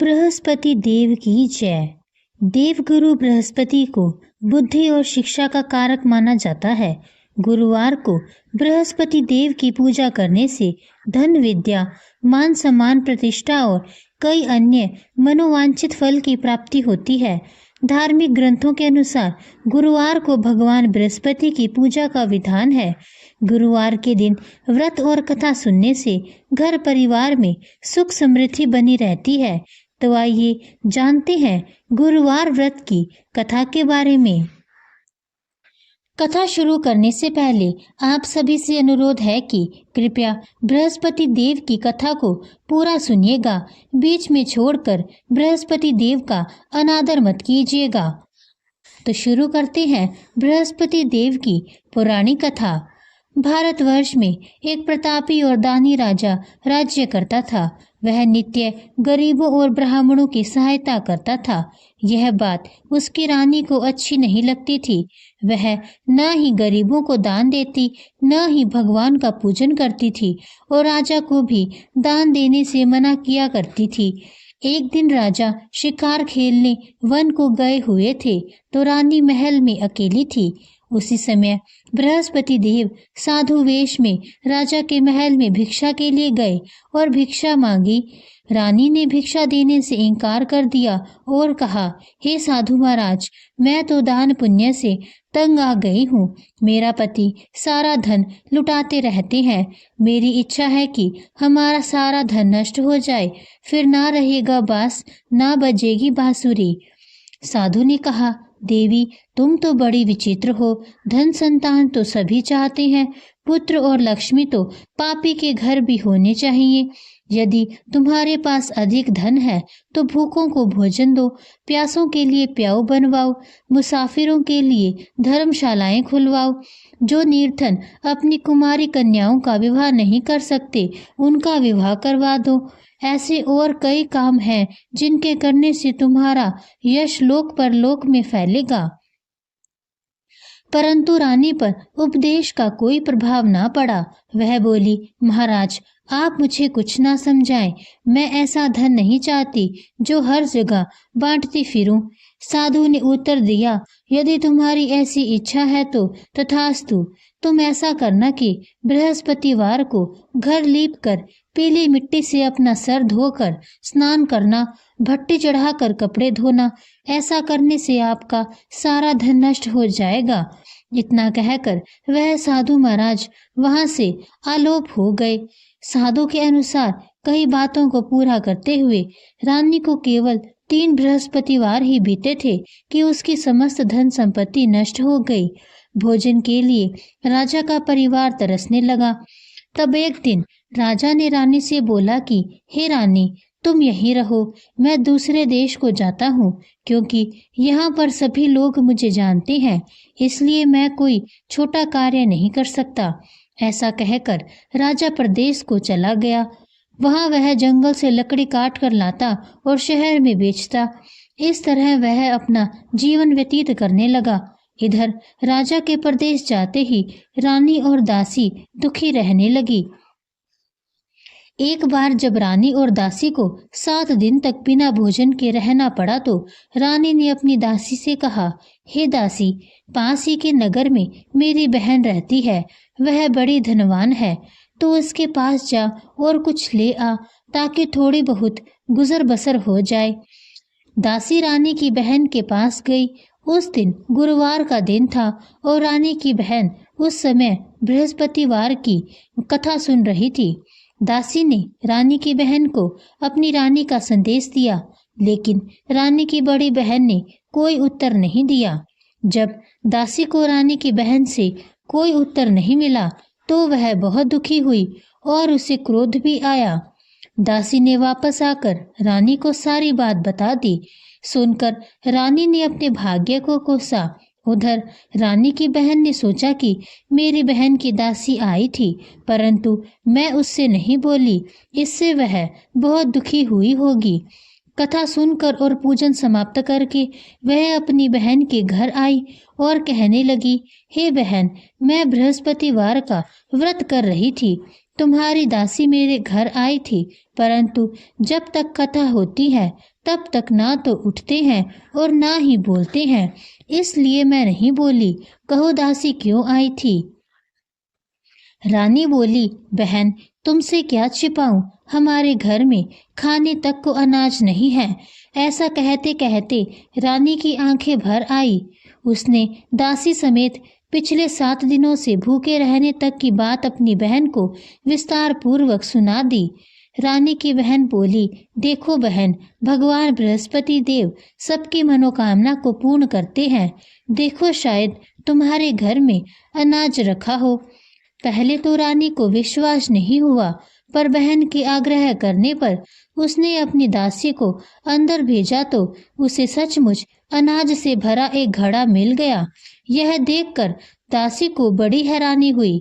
बृहस्पति देव की जय। देवगुरु बृहस्पति को बुद्धि और शिक्षा का कारक माना जाता है। गुरुवार को बृहस्पति देव की पूजा करने से धन, विद्या, मान सम्मान, प्रतिष्ठा और कई अन्य मनोवांछित फल की प्राप्ति होती है। धार्मिक ग्रंथों के अनुसार गुरुवार को भगवान बृहस्पति की पूजा का विधान है। गुरुवार के दिन व्रत और कथा सुनने से घर परिवार में सुख समृद्धि बनी रहती है। तो आइए जानते हैं गुरुवार व्रत की कथा के बारे में। कथा शुरू करने से पहले आप सभी से अनुरोध है कि कृपया बृहस्पति देव की कथा को पूरा सुनिएगा। बीच में छोड़कर बृहस्पति देव का अनादर मत कीजिएगा। तो शुरू करते हैं बृहस्पति देव की पुरानी कथा। भारतवर्ष में एक प्रतापी और दानी राजा राज्य करता था। वह नित्य गरीबों और ब्राह्मणों की सहायता करता था। यह बात उसकी रानी को अच्छी नहीं लगती थी। वह न ही गरीबों को दान देती, न ही भगवान का पूजन करती थी और राजा को भी दान देने से मना किया करती थी। एक दिन राजा शिकार खेलने वन को गए हुए थे तो रानी महल में अकेली थी। उसी समय बृहस्पति देव साधु वेश में राजा के महल में भिक्षा के लिए गए और भिक्षा मांगी। रानी ने भिक्षा देने से इनकार कर दिया और कहा, हे साधु महाराज, मैं तो दान पुण्य से तंग आ गई हूँ। मेरा पति सारा धन लुटाते रहते हैं। मेरी इच्छा है कि हमारा सारा धन नष्ट हो जाए, फिर ना रहेगा बांस, ना बजेगी बांसुरी। साधु ने कहा, देवी, तुम तो बड़ी विचित्र हो। धन संतान तो सभी चाहते हैं, पुत्र और लक्ष्मी तो पापी के घर भी होने चाहिए। यदि तुम्हारे पास अधिक धन है तो भूखों को भोजन दो, प्यासों के लिए प्याऊ बनवाओ, मुसाफिरों के लिए धर्मशालाएं खुलवाओ। जो निर्धन अपनी कुमारी कन्याओं का विवाह नहीं कर सकते, उनका विवाह करवा दो। ऐसे और कई काम हैं जिनके करने से तुम्हारा यश लोक परलोक में फैलेगा। परंतु रानी पर उपदेश का कोई प्रभाव ना पड़ा। वह बोली, महाराज, आप मुझे कुछ ना समझाएं। मैं ऐसा धन नहीं चाहती जो हर जगह बांटती फिरूं। साधु ने उत्तर दिया, यदि तुम्हारी ऐसी इच्छा है तो तथास्तु। तुम ऐसा करना कि बृहस्पतिवार को घर लीप कर पीली मिट्टी से अपना सर धोकर स्नान करना, भट्टी चढ़ाकर कपड़े धोना। ऐसा करने से आपका सारा धन नष्ट हो जाएगा। इतना कहकर वह साधु महाराज वहां से आलोप हो गए। साधु के अनुसार कई बातों को पूरा करते हुए रानी को केवल 3 बृहस्पतिवार ही बीते थे कि उसकी समस्त धन संपत्ति नष्ट हो गई। भोजन के लिए राजा का परिवार तरसने लगा। तब एक दिन राजा ने रानी से बोला कि हे रानी, तुम यहीं रहो, मैं दूसरे देश को जाता हूँ, क्योंकि यहाँ पर सभी लोग मुझे जानते हैं, इसलिए मैं कोई छोटा कार्य नहीं कर सकता। ऐसा कहकर राजा प्रदेश को चला गया। वहाँ वह जंगल से लकड़ी काट कर लाता और शहर में बेचता। इस तरह वह अपना जीवन व्यतीत करने लगा। इधर राजा के प्रदेश जाते ही रानी और दासी दुखी रहने लगी। एक बार जब रानी और दासी को 7 दिन तक बिना भोजन के रहना पड़ा तो रानी ने अपनी दासी से कहा, हे दासी, पास ही के नगर में मेरी बहन रहती है। वह बड़ी धनवान है, तो उसके पास जा और कुछ ले आ, ताकि थोड़ी बहुत गुजर बसर हो जाए। दासी रानी की बहन के पास गई। उस दिन गुरुवार का दिन था और रानी की बहन उस समय बृहस्पतिवार की कथा सुन रही थी। दासी ने रानी की बहन को अपनी रानी का संदेश दिया, लेकिन रानी की बड़ी बहन ने कोई उत्तर नहीं दिया। जब दासी को रानी की बहन से कोई उत्तर नहीं मिला तो वह बहुत दुखी हुई और उसे क्रोध भी आया। दासी ने वापस आकर रानी को सारी बात बता दी। सुनकर रानी ने अपने भाग्य को कोसा। उधर रानी की बहन ने सोचा कि मेरी बहन की दासी आई थी, परंतु मैं उससे नहीं बोली, इससे वह बहुत दुखी हुई होगी। कथा सुनकर और पूजन समाप्त करके वह अपनी बहन के घर आई और कहने लगी, हे बहन, मैं बृहस्पतिवार का व्रत कर रही थी, तुम्हारी दासी मेरे घर आई थी, परंतु जब तक कथा होती है तब तक ना तो उठते हैं और ना ही बोलते हैं, इसलिए मैं नहीं बोली। कहो दासी क्यों आई थी? रानी बोली, बहन तुमसे क्या छिपाऊं, हमारे घर में खाने तक को अनाज नहीं है। ऐसा कहते कहते रानी की आंखें भर आई। उसने दासी समेत पिछले 7 दिनों से भूखे रहने तक की बात अपनी बहन को विस्तार पूर्वक सुना दी। रानी की बहन बोली, देखो बहन, भगवान बृहस्पति देव सबकी मनोकामना को पूर्ण करते हैं। देखो शायद तुम्हारे घर में अनाज रखा हो। पहले तो रानी को विश्वास नहीं हुआ, पर बहन के आग्रह करने पर उसने अपनी दासी को अंदर भेजा तो उसे सचमुच अनाज से भरा एक घड़ा मिल गया। यह देखकर दासी को बड़ी हैरानी हुई।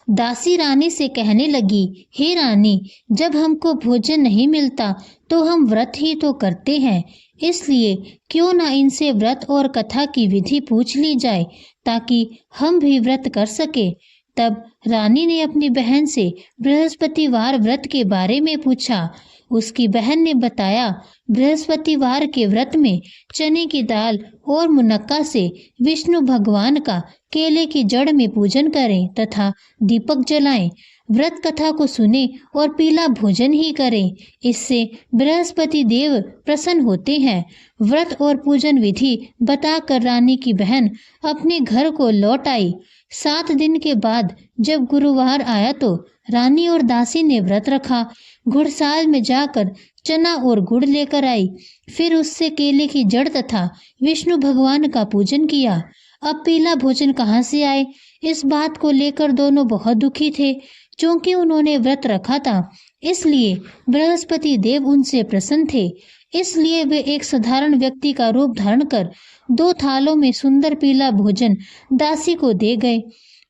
दासी रानी से कहने लगी, हे रानी, जब हमको भोजन नहीं मिलता तो हम व्रत ही तो करते हैं, इसलिए क्यों ना इनसे व्रत और कथा की विधि पूछ ली जाए ताकि हम भी व्रत कर सके। तब रानी ने अपनी बहन से बृहस्पतिवार व्रत के बारे में पूछा। उसकी बहन ने बताया, बृहस्पतिवार के व्रत में चने की दाल और मुनक्का से विष्णु भगवान का केले की जड़ में पूजन करें तथा दीपक जलाएं, व्रत कथा को सुने और पीला भोजन ही करें, इससे बृहस्पति देव प्रसन्न होते हैं। व्रत और पूजन विधि बताकर रानी की बहन अपने घर को लौट आई। 7 दिन के बाद जब गुरुवार आया तो रानी और दासी ने व्रत रखा। घुड़साल में जाकर चना और गुड़ लेकर आई, फिर उससे केले की जड़ तथा विष्णु भगवान का पूजन किया। अब पीला भोजन कहाँ से आए, इस बात को लेकर दोनों बहुत दुखी थे। क्योंकि उन्होंने व्रत रखा था, इसलिए बृहस्पति देव उनसे प्रसन्न थे। इसलिए वे एक साधारण व्यक्ति का रूप धारण कर 2 थालों में सुंदर पीला भोजन दासी को दे गए।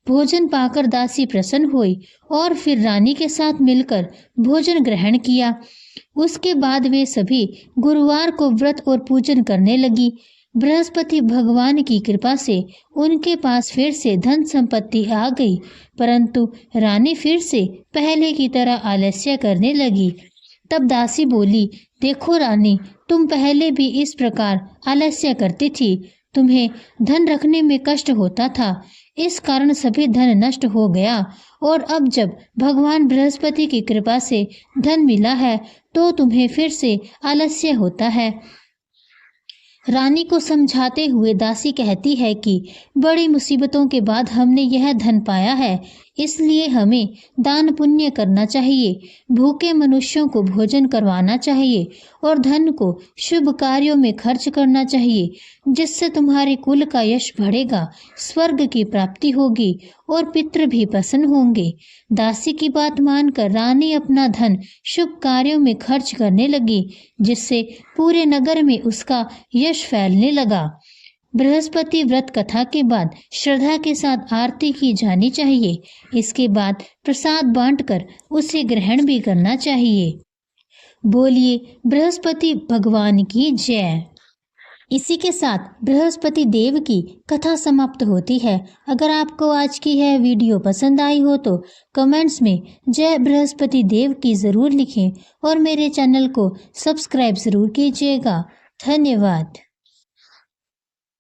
भोजन पाकर दासी प्रसन्न हुई और फिर रानी के साथ मिलकर भोजन ग्रहण किया। उसके बाद वे सभी गुरुवार को व्रत और पूजन करने लगी। बृहस्पति भगवान की कृपा से उनके पास फिर से धन संपत्ति आ गई, परंतु रानी फिर से पहले की तरह आलस्य करने लगी। तब दासी बोली, देखो रानी, तुम पहले भी इस प्रकार आलस्य करती थी, तुम्हें धन रखने में कष्ट होता था, इस कारण सभी धन नष्ट हो गया, और अब जब भगवान बृहस्पति की कृपा से धन मिला है तो तुम्हें फिर से आलस्य होता है। रानी को समझाते हुए दासी कहती है कि बड़ी मुसीबतों के बाद हमने यह धन पाया है, इसलिए हमें दान पुण्य करना चाहिए, भूखे मनुष्यों को भोजन करवाना चाहिए और धन को शुभ कार्यों में खर्च करना चाहिए, जिससे तुम्हारे कुल का यश बढ़ेगा, स्वर्ग की प्राप्ति होगी और पितृ भी प्रसन्न होंगे। दासी की बात मानकर रानी अपना धन शुभ कार्यों में खर्च करने लगी, जिससे पूरे नगर में उसका यश फैलने लगा। बृहस्पति व्रत कथा के बाद श्रद्धा के साथ आरती की जानी चाहिए। इसके बाद प्रसाद बांटकर उसे ग्रहण भी करना चाहिए। बोलिए बृहस्पति भगवान की जय। इसी के साथ बृहस्पति देव की कथा समाप्त होती है। अगर आपको आज की यह वीडियो पसंद आई हो तो कमेंट्स में जय बृहस्पति देव की ज़रूर लिखें और मेरे चैनल को सब्सक्राइब ज़रूर कीजिएगा। धन्यवाद।